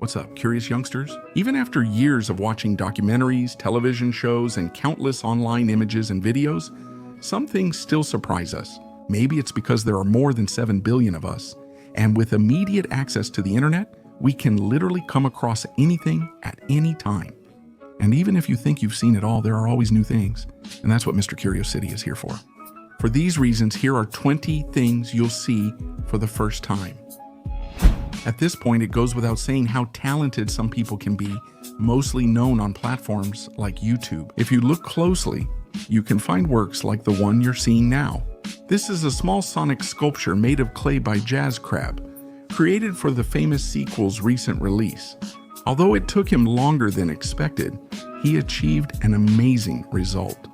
What's up, curious youngsters? Even after years of watching documentaries, television shows, and countless online images and videos, some things still surprise us. Maybe it's because there are more than 7 billion of us, and with immediate access to the internet, we can literally come across anything at any time. And even if you think you've seen it all, there are always new things, and that's what Mr. Curiosity is here for. For these reasons, here are 20 things you'll see for the first time. At this point, it goes without saying how talented some people can be, mostly known on platforms like YouTube. If you look closely, you can find works like the one you're seeing now. This is a small sonic sculpture made of clay by Jazz Crab, created for the famous sequel's recent release. Although it took him longer than expected, he achieved an amazing result.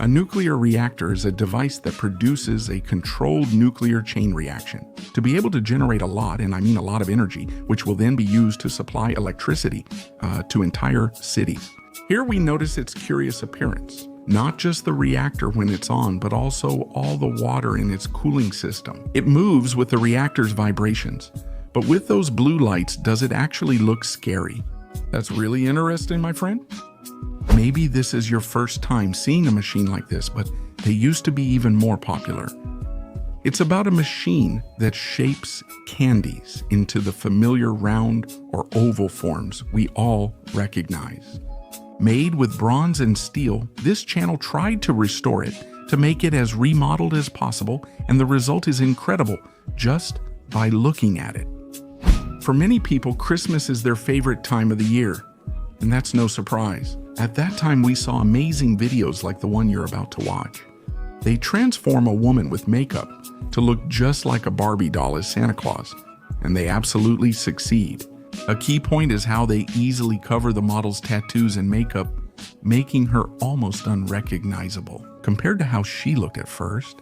A nuclear reactor is a device that produces a controlled nuclear chain reaction to be able to generate a lot, and I mean a lot of energy, which will then be used to supply electricity to entire cities. Here we notice its curious appearance. Not just the reactor when it's on, but also all the water in its cooling system. It moves with the reactor's vibrations, but with those blue lights, does it actually look scary? That's really interesting, my friend. Maybe this is your first time seeing a machine like this, but they used to be even more popular. It's about a machine that shapes candies into the familiar round or oval forms we all recognize. Made with bronze and steel, this channel tried to restore it to make it as remodeled as possible, and the result is incredible just by looking at it. For many people, Christmas is their favorite time of the year, and that's no surprise. At that time, we saw amazing videos like the one you're about to watch. They transform a woman with makeup to look just like a Barbie doll as Santa Claus, and they absolutely succeed. A key point is how they easily cover the model's tattoos and makeup, making her almost unrecognizable compared to how she looked at first.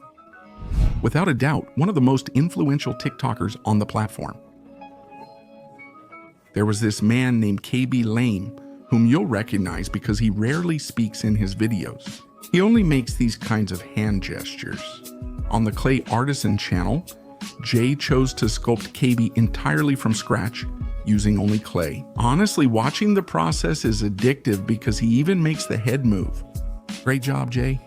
Without a doubt, one of the most influential TikTokers on the platform. There was this man named KB Lame, whom you'll recognize because he rarely speaks in his videos. He only makes these kinds of hand gestures. On the Clay Artisan channel, Jay chose to sculpt KB entirely from scratch, using only clay. Honestly, watching the process is addictive because he even makes the head move. Great job, Jay.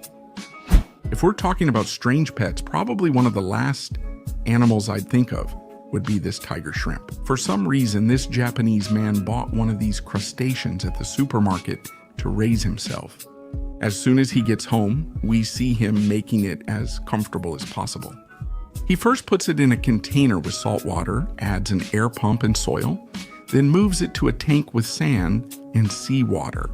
If we're talking about strange pets, probably one of the last animals I'd think of would be this tiger shrimp. For some reason, this Japanese man bought one of these crustaceans at the supermarket to raise himself. As soon as he gets home, we see him making it as comfortable as possible. He first puts it in a container with salt water, adds an air pump and soil, then moves it to a tank with sand and seawater.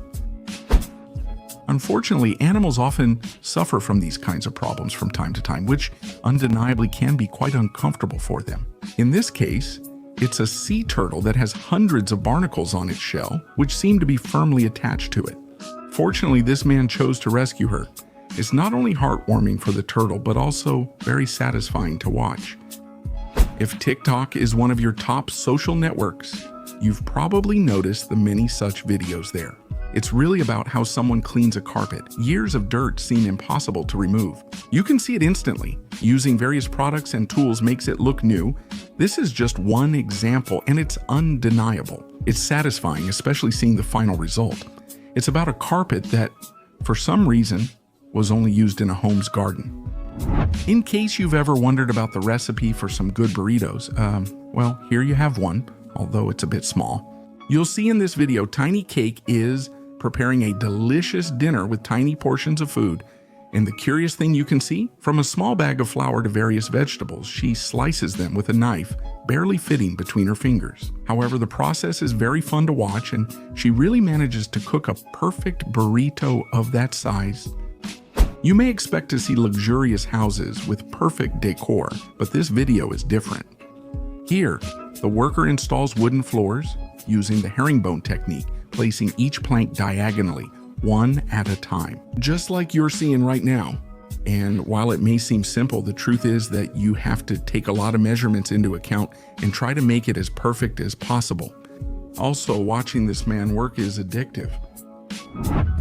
Unfortunately, animals often suffer from these kinds of problems from time to time, which undeniably can be quite uncomfortable for them. In this case, it's a sea turtle that has hundreds of barnacles on its shell, which seem to be firmly attached to it. Fortunately, this man chose to rescue her. It's not only heartwarming for the turtle, but also very satisfying to watch. If TikTok is one of your top social networks, you've probably noticed the many such videos there. It's really about how someone cleans a carpet. Years of dirt seem impossible to remove. You can see it instantly. Using various products and tools makes it look new. This is just one example, and it's undeniable. It's satisfying, especially seeing the final result. It's about a carpet that, for some reason, was only used in a home's garden. In case you've ever wondered about the recipe for some good burritos, well, here you have one, although it's a bit small. You'll see in this video, Tiny Cake is preparing a delicious dinner with tiny portions of food. And the curious thing you can see, from a small bag of flour to various vegetables, she slices them with a knife, barely fitting between her fingers. However, the process is very fun to watch, and she really manages to cook a perfect burrito of that size. You may expect to see luxurious houses with perfect decor, but this video is different. Here, the worker installs wooden floors using the herringbone technique, placing each plank diagonally, one at a time, just like you're seeing right now. And while it may seem simple, the truth is that you have to take a lot of measurements into account and try to make it as perfect as possible. Also, watching this man work is addictive.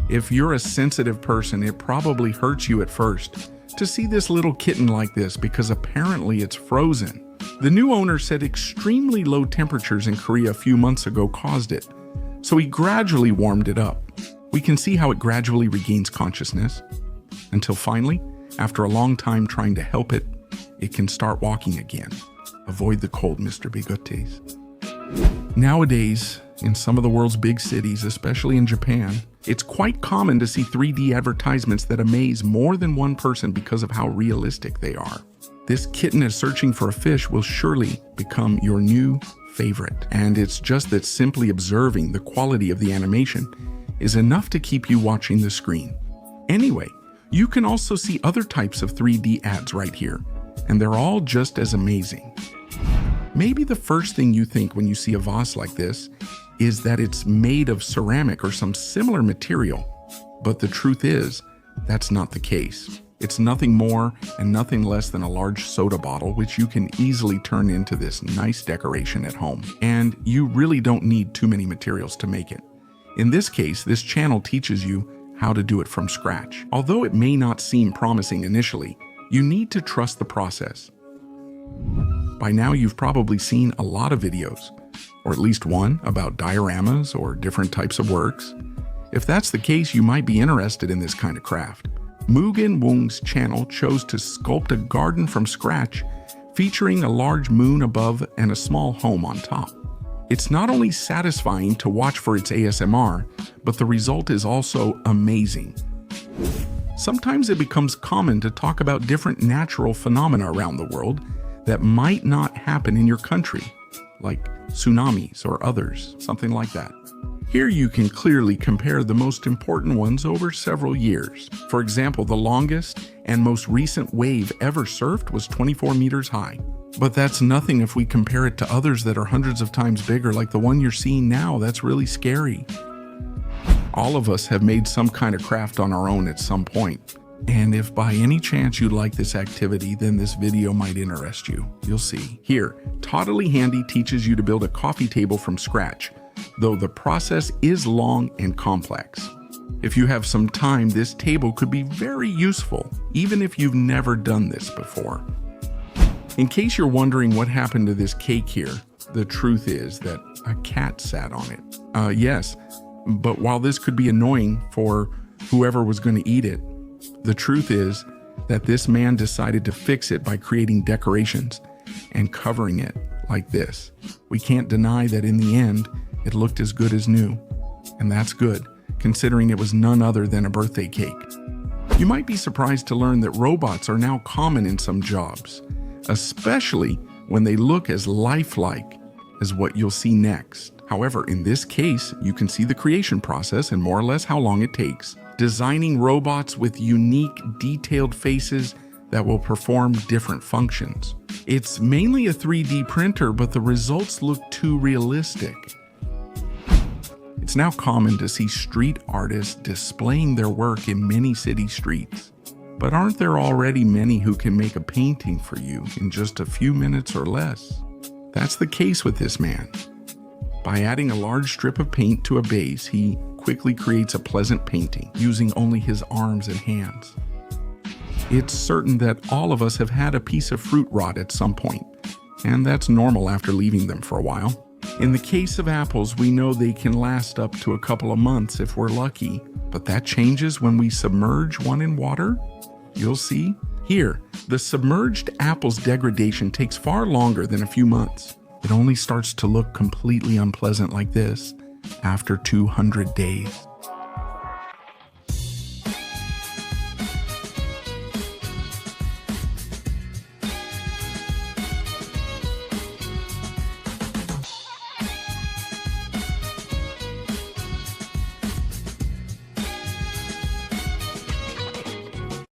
If you're a sensitive person, it probably hurts you at first to see this little kitten like this because apparently it's frozen. The new owner said extremely low temperatures in Korea a few months ago caused it, so he gradually warmed it up. We can see how it gradually regains consciousness, until finally, after a long time trying to help it, it can start walking again. Avoid the cold, Mr. Bigotes. Nowadays, in some of the world's big cities, especially in Japan, it's quite common to see 3D advertisements that amaze more than one person because of how realistic they are. This kitten is searching for a fish will surely become your new favorite. And it's just that simply observing the quality of the animation is enough to keep you watching the screen. Anyway, you can also see other types of 3D ads right here, and they're all just as amazing. Maybe the first thing you think when you see a vase like this is that it's made of ceramic or some similar material, but the truth is, that's not the case. It's nothing more and nothing less than a large soda bottle, which you can easily turn into this nice decoration at home. And you really don't need too many materials to make it. In this case, this channel teaches you how to do it from scratch. Although it may not seem promising initially, you need to trust the process. By now, you've probably seen a lot of videos, or at least one about dioramas or different types of works. If that's the case, you might be interested in this kind of craft. Mugen Wong's channel chose to sculpt a garden from scratch, featuring a large moon above and a small home on top. It's not only satisfying to watch for its ASMR, but the result is also amazing. Sometimes it becomes common to talk about different natural phenomena around the world that might not happen in your country, like tsunamis or others, something like that. Here you can clearly compare the most important ones over several years. For example, the longest and most recent wave ever surfed was 24 meters high. But that's nothing if we compare it to others that are hundreds of times bigger, like the one you're seeing now. That's really scary. All of us have made some kind of craft on our own at some point. And if by any chance you like this activity, then this video might interest you. You'll see. Here, Toddly Handy teaches you to build a coffee table from scratch, though the process is long and complex. If you have some time, this table could be very useful, even if you've never done this before. In case you're wondering what happened to this cake here, the truth is that a cat sat on it. Yes, but while this could be annoying for whoever was going to eat it, the truth is that this man decided to fix it by creating decorations and covering it like this. We can't deny that in the end, it looked as good as new. And that's good, considering it was none other than a birthday cake. You might be surprised to learn that robots are now common in some jobs, especially when they look as lifelike as what you'll see next. However, in this case, you can see the creation process and more or less how long it takes, designing robots with unique, detailed faces that will perform different functions. It's mainly a 3D printer, but the results look too realistic. It's now common to see street artists displaying their work in many city streets. But aren't there already many who can make a painting for you in just a few minutes or less? That's the case with this man. By adding a large strip of paint to a base, he quickly creates a pleasant painting using only his arms and hands. It's certain that all of us have had a piece of fruit rot at some point, and that's normal after leaving them for a while. In the case of apples, we know they can last up to a couple of months if we're lucky, but that changes when we submerge one in water. You'll see. Here, the submerged apple's degradation takes far longer than a few months. It only starts to look completely unpleasant like this after 200 days.